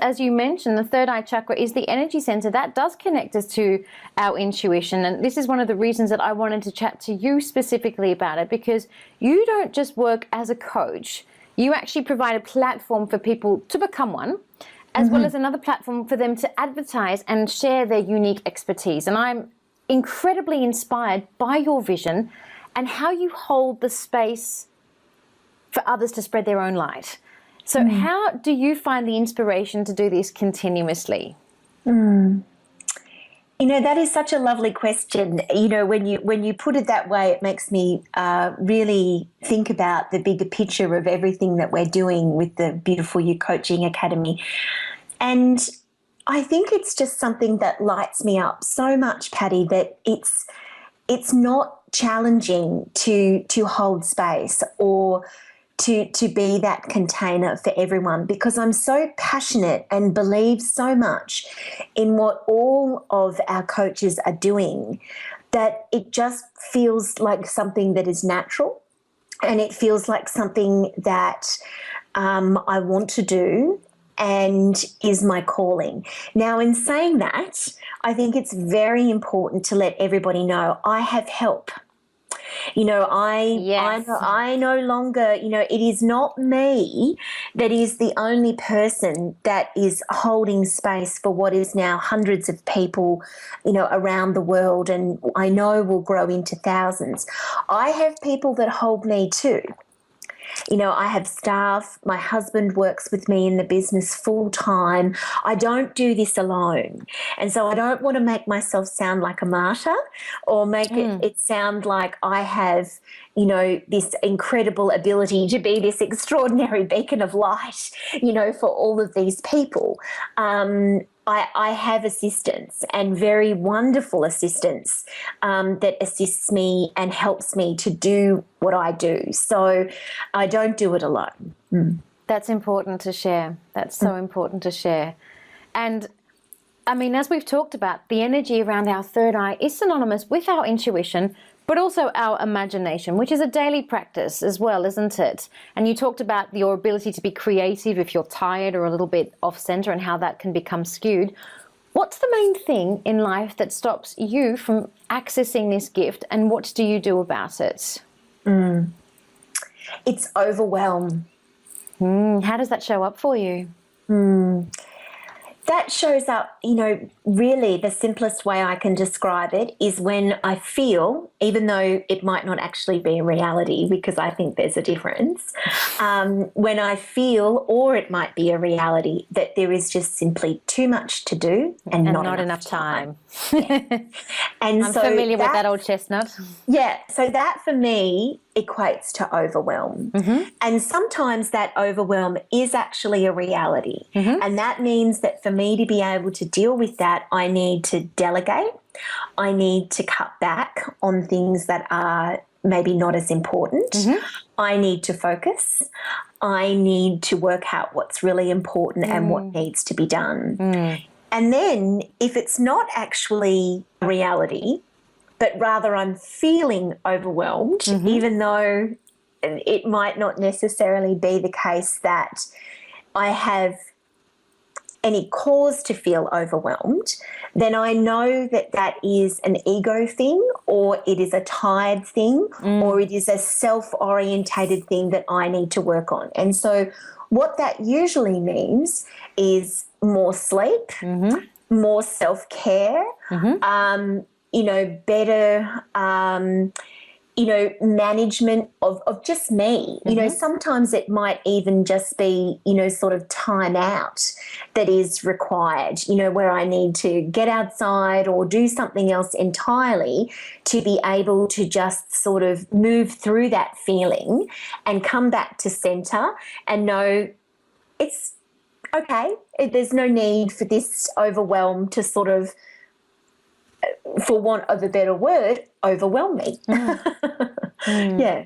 as you mentioned, the third eye chakra is the energy center. That does connect us to our intuition. And this is one of the reasons that I wanted to chat to you specifically about it, because you don't just work as a coach. You actually provide a platform for people to become one, as well as another platform for them to advertise and share their unique expertise. And I'm incredibly inspired by your vision and how you hold the space for others to spread their own light. So how do you find the inspiration to do this continuously? You know, that is such a lovely question. You know, when you put it that way, it makes me really think about the bigger picture of everything that we're doing with the Beautiful You Coaching Academy. And I think it's just something that lights me up so much, Patty, that it's not challenging to hold space or to be that container for everyone, because I'm so passionate and believe so much in what all of our coaches are doing that it just feels like something that is natural, and it feels like something that I want to do and is my calling. Now, in saying that, I think it's very important to let everybody know I have help. You know, I no longer, you know, it is not me that is the only person that is holding space for what is now hundreds of people, you know, around the world, and I know will grow into thousands. I have people that hold me too. You know, I have staff. My husband works with me in the business full time. I don't do this alone. And so I don't want to make myself sound like a martyr or make it sound like I have, you know, this incredible ability to be this extraordinary beacon of light, you know, for all of these people. I have assistance, and very wonderful assistance that assists me and helps me to do what I do. So I don't do it alone. That's important to share. That's so important to share. And I mean, as we've talked about, the energy around our third eye is synonymous with our intuition, but also our imagination, which is a daily practice as well, isn't it? And you talked about your ability to be creative if you're tired or a little bit off center, and how that can become skewed. What's the main thing in life that stops you from accessing this gift, and what do you do about it? It's overwhelm. How does that show up for you? That shows up, you know, really the simplest way I can describe it is when I feel, even though it might not actually be a reality, because I think there's a difference, when I feel, or it might be a reality, that there is just simply too much to do and not enough time. Yeah. And I'm familiar with that old chestnut. Yeah, so that for me equates to overwhelm. And sometimes that overwhelm is actually a reality. And that means that for me to be able to deal with that, I need to delegate. I need to cut back on things that are maybe not as important. I need to focus. I need to work out what's really important and what needs to be done. And then if it's not actually a reality, but rather I'm feeling overwhelmed, even though it might not necessarily be the case that I have any cause to feel overwhelmed, then I know that that is an ego thing, or it is a tired thing, or it is a self-orientated thing that I need to work on. And so what that usually means is more sleep, more self-care, you know, better, you know, management of just me. You know, sometimes it might even just be, you know, sort of time out that is required, you know, where I need to get outside or do something else entirely to be able to just sort of move through that feeling and come back to center and know it's okay. There's no need for this overwhelm to sort of, for want of a better word, overwhelm me. Yeah.